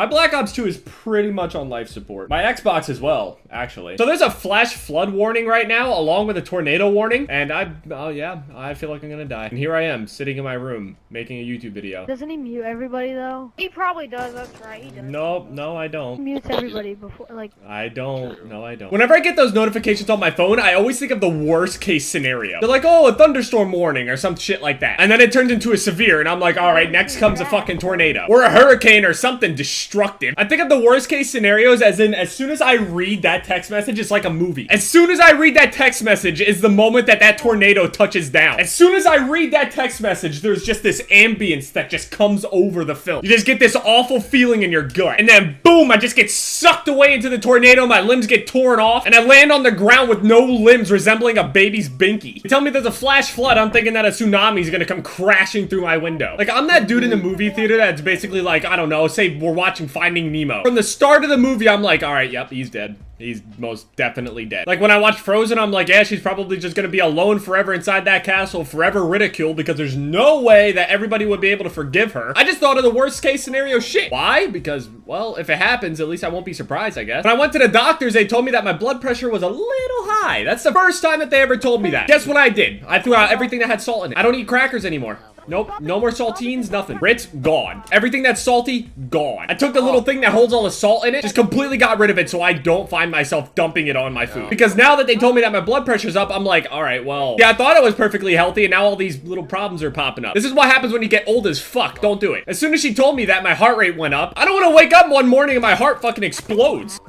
My Black Ops 2 is pretty much on life support. My Xbox as well, actually. So there's a flash flood warning right now, along with a tornado warning. And oh yeah, I feel like I'm gonna die. And here I am, sitting in my room, making a YouTube video. Doesn't he mute everybody though? He probably does, that's right, he does. No, I don't. He mutes everybody before, like... I don't. No, I don't. Whenever I get those notifications on my phone, I always think of the worst case scenario. They're like, oh, a thunderstorm warning or some shit like that. And then it turns into a severe, and I'm like, all right, next comes a fucking tornado. Or a hurricane or something destructive. I think of the worst case scenarios as in, as soon as I read that text message, it's like a movie. As soon as I read that text message is the moment that that tornado touches down. As soon as I read that text message, there's just this ambience that just comes over the film. You just get this awful feeling in your gut. And then boom, I just get sucked away into the tornado, my limbs get torn off, and I land on the ground with no limbs resembling a baby's binky. You tell me there's a flash flood, I'm thinking that a tsunami is gonna come crashing through my window. Like, I'm that dude in the movie theater that's basically like, I don't know, say we're watching Finding Nemo. From the start of the movie, I'm like, all right, yep, he's dead. He's most definitely dead. Like, when I watched Frozen, I'm like, yeah, she's probably just gonna be alone forever inside that castle, forever ridiculed, because there's no way that everybody would be able to forgive her. I just thought of the worst case scenario shit. Why? Because, well, if it happens, at least I won't be surprised, I guess. When I went to the doctors, they told me that my blood pressure was a little high. That's the first time that they ever told me that. Guess what I did? I threw out everything that had salt in it. I don't eat crackers anymore. Nope, no more saltines, nothing. Ritz, gone. Everything that's salty, gone. I took the little thing that holds all the salt in it, just completely got rid of it so I don't find myself dumping it on my food. Because now that they told me that my blood pressure's up, I'm like, all right, well, yeah, I thought I was perfectly healthy, and now all these little problems are popping up. This is what happens when you get old as fuck. Don't do it. As soon as she told me that, my heart rate went up. I don't want to wake up one morning and my heart fucking explodes.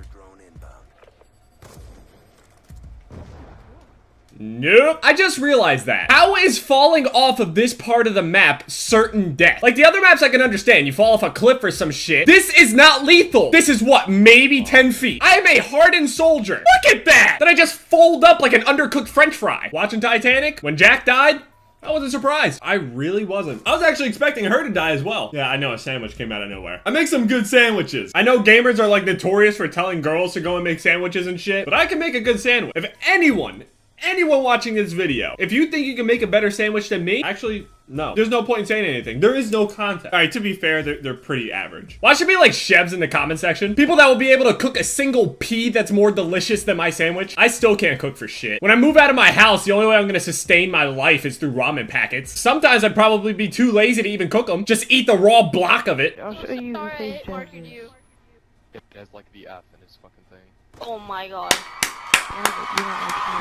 Nope. I just realized that. How is falling off of this part of the map certain death? Like, the other maps I can understand. You fall off a cliff or some shit. This is not lethal. This is what? Maybe 10 feet. I am a hardened soldier. Look at that. Then I just fold up like an undercooked french fry. Watching Titanic? When Jack died? I wasn't surprised. I really wasn't. I was actually expecting her to die as well. Yeah, I know, a sandwich came out of nowhere. I make some good sandwiches. I know gamers are like notorious for telling girls to go and make sandwiches and shit, but I can make a good sandwich. If anyone watching this video, if you think you can make a better sandwich than me, actually, no. There's no point in saying anything. There is no content. All right, to be fair, they're pretty average. Watch it be like Chevs in the comment section. People that will be able to cook a single pea that's more delicious than my sandwich. I still can't cook for shit. When I move out of my house, the only way I'm gonna sustain my life is through ramen packets. Sometimes I'd probably be too lazy to even cook them. Just eat the raw block of it. I'll show you the thing. It has like the F in his fucking thing. Oh my god.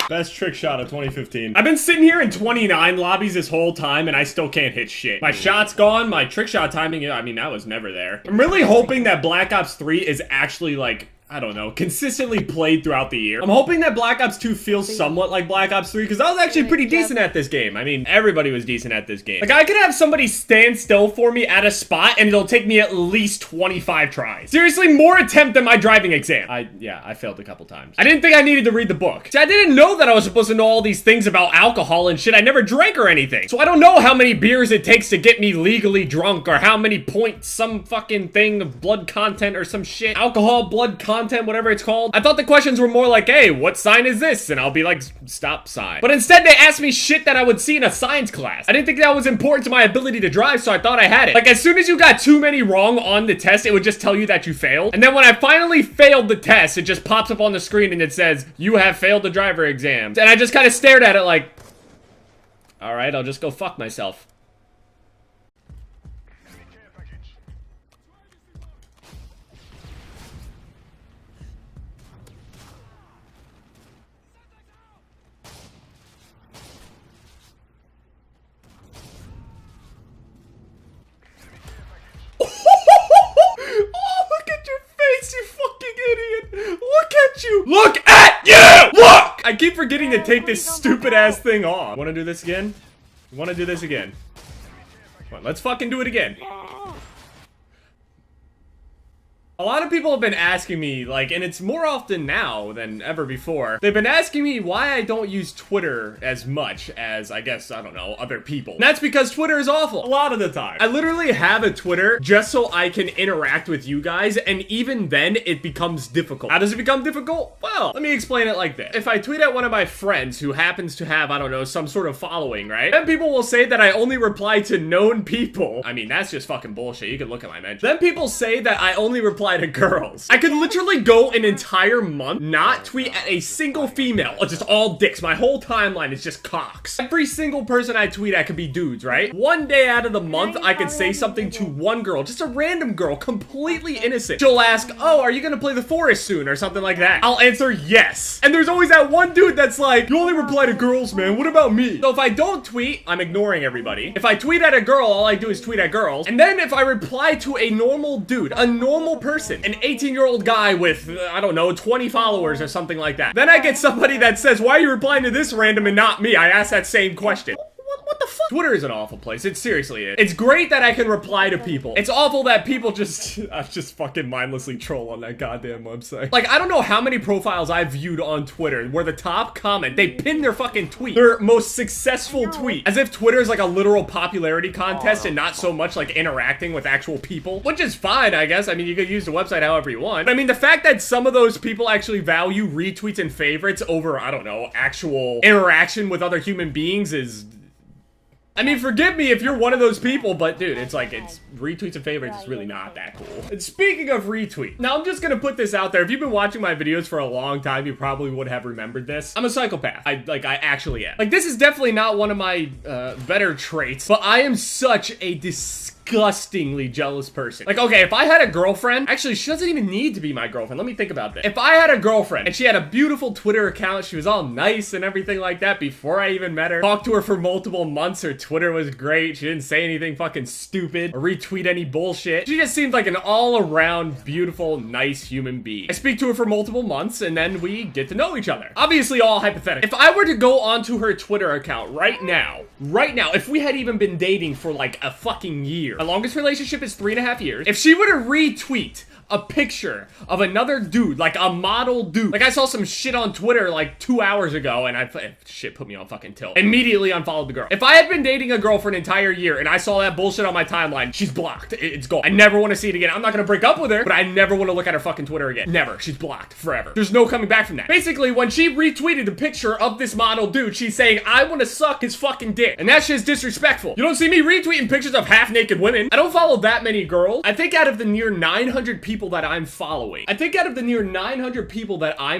Best trick shot of 2015. I've been sitting here in 29 lobbies this whole time and I still can't hit shit. My shot's gone, my trick shot timing, I mean, that was never there. I'm really hoping that Black Ops 3 is actually like, I don't know, consistently played throughout the year. I'm hoping that Black Ops 2 feels somewhat like Black Ops 3, because I was actually pretty decent at this game. I mean, everybody was decent at this game. Like, I could have somebody stand still for me at a spot, and it'll take me at least 25 tries. Seriously, more attempt than my driving exam. Yeah, I failed a couple times. I didn't think I needed to read the book. See, I didn't know that I was supposed to know all these things about alcohol and shit. I never drank or anything. So I don't know how many beers it takes to get me legally drunk, or how many points some fucking thing of blood content or some shit. Alcohol, blood content, whatever it's called. I thought the questions were more like, hey, what sign is this? And I'll be like, stop sign. But instead they asked me shit that I would see in a science class. I didn't think that was important to my ability to drive, so I thought I had it. Like, as soon as you got too many wrong on the test, it would just tell you that you failed. And then when I finally failed the test, it just pops up on the screen and it says, you have failed the driver exam. And I just kind of stared at it like, all right, I'll just go fuck myself. You fucking idiot! Look at you! Look at you! Look! I keep forgetting to take this stupid ass thing off. Wanna do this again? Wanna do this again? Come on, let's fucking do it again. A lot of people have been asking me, like, and it's more often now than ever before, they've been asking me why I don't use Twitter as much as, I guess, I don't know, other people. And that's because Twitter is awful a lot of the time. I literally have a Twitter just so I can interact with you guys, and even then, it becomes difficult. How does it become difficult? Well, let me explain it like this. If I tweet at one of my friends who happens to have, I don't know, some sort of following, right? Then people will say that I only reply to known people. I mean, that's just fucking bullshit. You can look at my mentions. Then people say that I only reply to girls. I could literally go an entire month not tweet at a single female. It's just all dicks. My whole timeline is just cocks. Every single person I tweet at could be dudes, right? One day out of the month, I could say something to one girl, just a random girl, completely innocent. She'll ask, oh, are you gonna play the forest soon, or something like that. I'll answer yes. And there's always that one dude that's like, you only reply to girls, man. What about me? So if I don't tweet, I'm ignoring everybody. If I tweet at a girl, all I do is tweet at girls. And then if I reply to a normal dude, a normal person, an 18-year-old guy with, I don't know, 20 followers or something like that, then I get somebody that says, why are you replying to this random and not me? I ask that same question. What the fuck? Twitter is an awful place. It seriously is. It's great that I can reply to people. It's awful that people just fucking mindlessly troll on that goddamn website. Like, I don't know how many profiles I've viewed on Twitter where the top comment, they pin their fucking tweet, their most successful tweet, as if Twitter is like a literal popularity contest and not so much like interacting with actual people, which is fine, I guess. I mean, you could use the website however you want. But I mean, the fact that some of those people actually value retweets and favorites over, I don't know, actual interaction with other human beings is... I mean, forgive me if you're one of those people, but dude, it's like, it's retweets and favorites. It's really not that cool. And speaking of retweet, now I'm just gonna put this out there. If you've been watching my videos for a long time, you probably would have remembered this. I'm a psychopath. I actually am. Like, this is definitely not one of my better traits, but I am such a disgustingly jealous person. Like, okay, if I had a girlfriend, actually, she doesn't even need to be my girlfriend. Let me think about this. If I had a girlfriend and she had a beautiful Twitter account, she was all nice and everything like that before I even met her, talked to her for multiple months, her Twitter was great, she didn't say anything fucking stupid or retweet any bullshit. She just seemed like an all-around beautiful, nice human being. I speak to her for multiple months and then we get to know each other. Obviously all hypothetical. If I were to go onto her Twitter account right now, if we had even been dating for like a fucking year, my longest relationship is 3.5 years. If she were to retweet a picture of another dude, like a model dude. Like, I saw some shit on Twitter like 2 hours ago and shit put me on fucking tilt. Immediately unfollowed the girl. If I had been dating a girl for an entire year and I saw that bullshit on my timeline, she's blocked. It's gone. I never want to see it again. I'm not gonna break up with her, but I never want to look at her fucking Twitter again. Never. She's blocked forever. There's no coming back from that. Basically, when she retweeted a picture of this model dude, she's saying, I want to suck his fucking dick. And that shit's disrespectful. You don't see me retweeting pictures of half-naked women. I don't follow that many girls. I think out of the near 900 people that I'm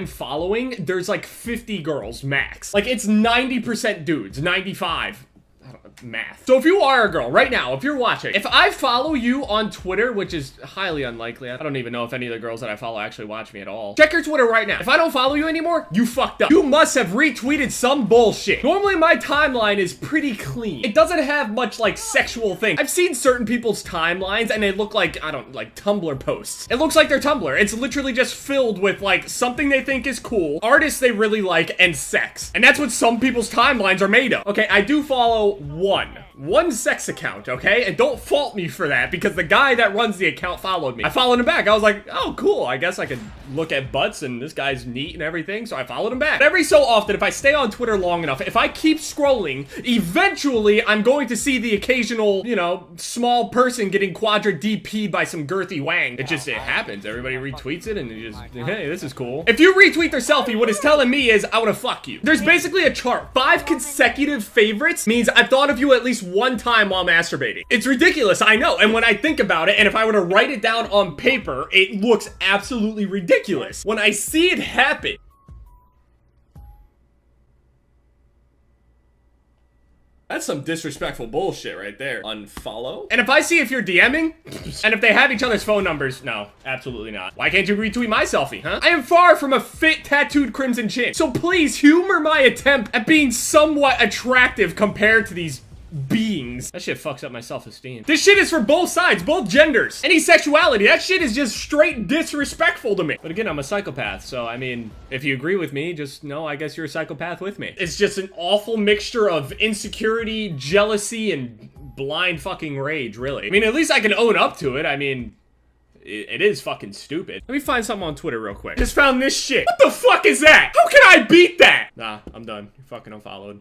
following, there's like 50 girls max. Like, it's 90% dudes, 95. I don't know, math. So if you are a girl right now, if you're watching, if I follow you on Twitter, which is highly unlikely, I don't even know if any of the girls that I follow actually watch me at all. Check your Twitter right now. If I don't follow you anymore, you fucked up. You must have retweeted some bullshit. Normally my timeline is pretty clean. It doesn't have much like sexual things. I've seen certain people's timelines and they look like, I don't, like Tumblr posts. It looks like their Tumblr. It's literally just filled with like something they think is cool, artists they really like, and sex. And that's what some people's timelines are made of. Okay, I do follow one sex account, okay? And don't fault me for that because the guy that runs the account followed me. I followed him back. I was like, oh, cool. I guess I could look at butts and this guy's neat and everything, so I followed him back. But every so often, if I stay on Twitter long enough, if I keep scrolling, eventually I'm going to see the occasional, you know, small person getting quadra DP'd by some girthy wang. It happens. Everybody retweets it and it just, hey, this is cool. If you retweet their selfie, what it's telling me is, I want to fuck you. There's basically a chart. 5 consecutive favorites means I've thought of you at least one time while masturbating. It's ridiculous, I know. And when I think about it, and if I were to write it down on paper, it looks absolutely ridiculous. When I see it happen, that's some disrespectful bullshit right there. Unfollow? And if I see if you're DMing, and if they have each other's phone numbers, no, absolutely not. Why can't you retweet my selfie, huh? I am far from a fit, tattooed crimson chin. So please humor my attempt at being somewhat attractive compared to these beings. That shit fucks up my self-esteem. This shit is for both sides, both genders. Any sexuality, that shit is just straight disrespectful to me. But again, I'm a psychopath, so I mean, if you agree with me, just know I guess you're a psychopath with me. It's just an awful mixture of insecurity, jealousy, and blind fucking rage, really. I mean, at least I can own up to it. I mean, it is fucking stupid. Let me find something on Twitter real quick. Just found this shit. What the fuck is that? How can I beat that? Nah, I'm done. You're fucking unfollowed.